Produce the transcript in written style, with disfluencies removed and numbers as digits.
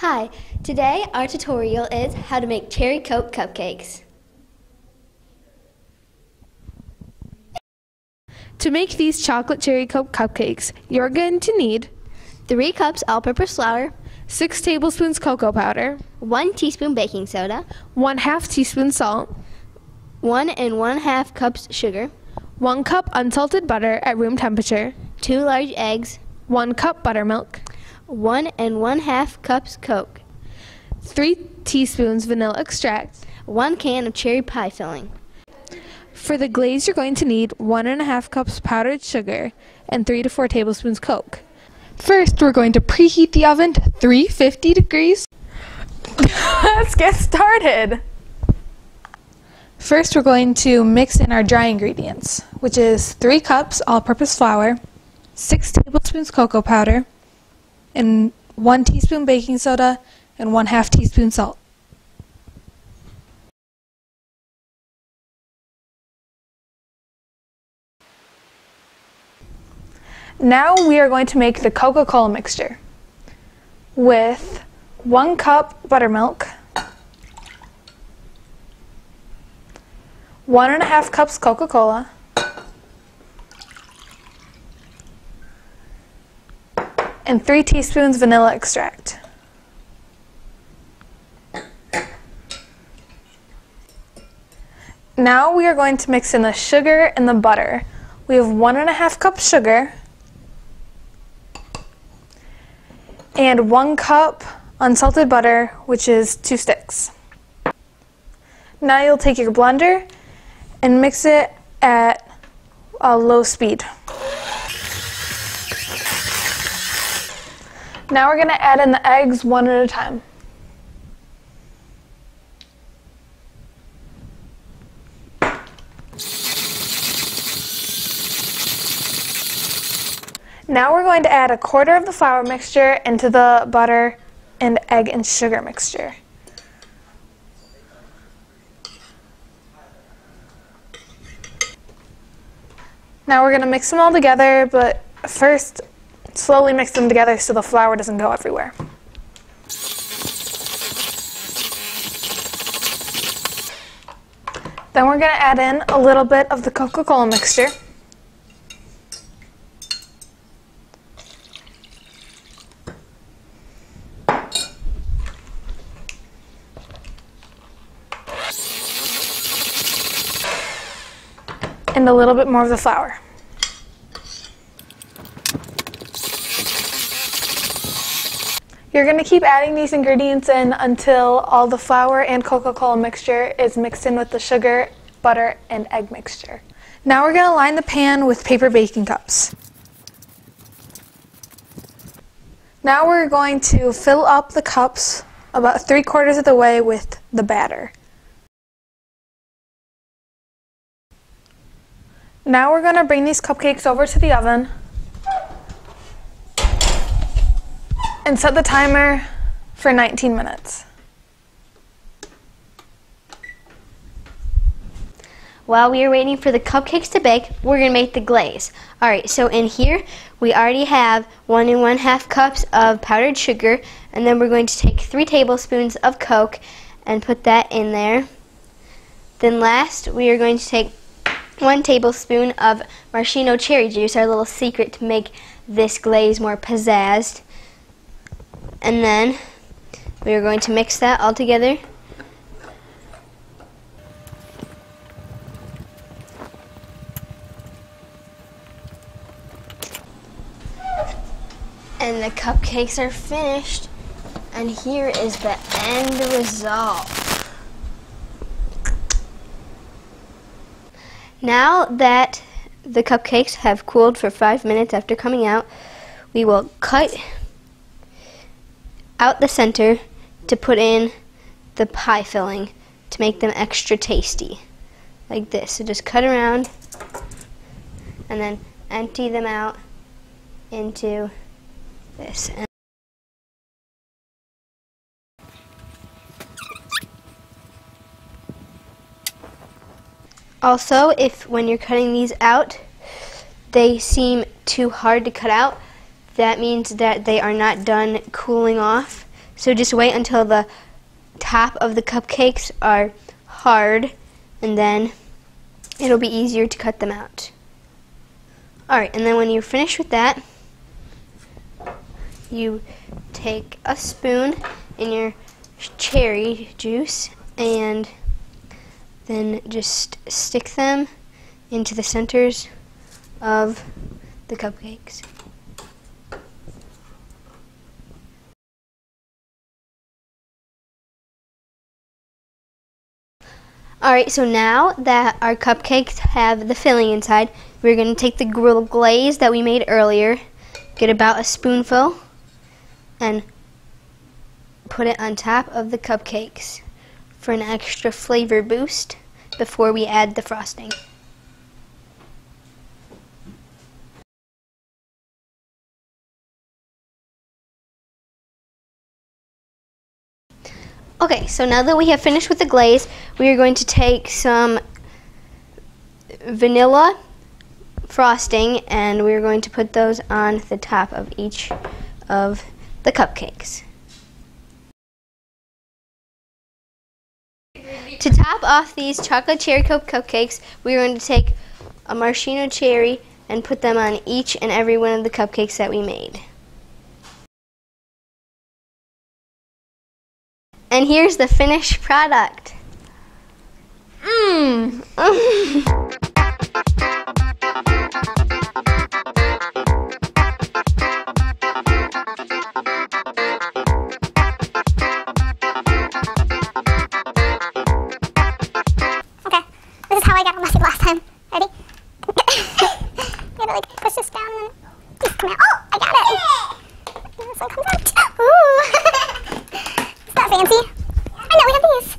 Hi, today our tutorial is how to make cherry coke cupcakes. To make these chocolate cherry coke cupcakes, you're going to need 3 cups all-purpose flour, 6 tablespoons cocoa powder, 1 teaspoon baking soda, 1/2 teaspoon salt, 1 1/2 cups sugar, 1 cup unsalted butter at room temperature, 2 large eggs, 1 cup buttermilk, 1 1/2 cups Coke, 3 teaspoons vanilla extract. 1 can of cherry pie filling. For the glaze, you're going to need 1 1/2 cups powdered sugar and 3 to 4 tablespoons Coke. First, we're going to preheat the oven to 350 degrees. Let's get started. First, we're going to mix in our dry ingredients, which is 3 cups all-purpose flour, 6 tablespoons cocoa powder, and 1 teaspoon baking soda and 1/2 teaspoon salt. Now we are going to make the Coca-Cola mixture with 1 cup buttermilk, 1 1/2 cups Coca-Cola, and 3 teaspoons vanilla extract. Now we are going to mix in the sugar and the butter. We have 1 1/2 cups sugar and 1 cup unsalted butter, which is 2 sticks. Now you'll take your blender and mix it at a low speed. Now we're going to add in the eggs one at a time. Now we're going to add 1/4 of the flour mixture into the butter and egg and sugar mixture. Now we're going to mix them all together, but first slowly mix them together so the flour doesn't go everywhere. Then we're going to add in a little bit of the Coca-Cola mixture. And a little bit more of the flour. You're going to keep adding these ingredients in until all the flour and Coca-Cola mixture is mixed in with the sugar, butter, and egg mixture. Now we're going to line the pan with paper baking cups. Now we're going to fill up the cups about 3/4 of the way with the batter. Now we're going to bring these cupcakes over to the oven and set the timer for 19 minutes. While we are waiting for the cupcakes to bake, we're going to make the glaze. Alright, so in here we already have 1 1/2 cups of powdered sugar, and then we're going to take 3 tablespoons of Coke and put that in there. Then last we are going to take 1 tablespoon of maraschino cherry juice, our little secret to make this glaze more pizzazzed. And then we are going to mix that all together. And the cupcakes are finished. And here is the end result. Now that the cupcakes have cooled for 5 minutes after coming out, we will cut out the center to put in the pie filling to make them extra tasty, like this. So just cut around and then empty them out into this. Also, if when you're cutting these out, they seem too hard to cut out, that means that they are not done cooling off. So just wait until the top of the cupcakes are hard, and then it'll be easier to cut them out. Alright, and then when you're finished with that, you take a spoon in your cherry juice and then just stick them into the centers of the cupcakes. Alright, so now that our cupcakes have the filling inside, we're going to take the glaze that we made earlier, get about a spoonful, and put it on top of the cupcakes for an extra flavor boost before we add the frosting. Okay, so now that we have finished with the glaze, we are going to take some vanilla frosting and we're going to put those on the top of each of the cupcakes. To top off these chocolate cherry coke cupcakes, we're going to take a maraschino cherry and put them on each and every one of the cupcakes that we made. And here's the finished product. Mmm. This is how I got all messy last time. Ready? You gotta like push this down and then just come out. Oh, I got it! This one comes out. Ooh! Is that fancy? I know, we have these.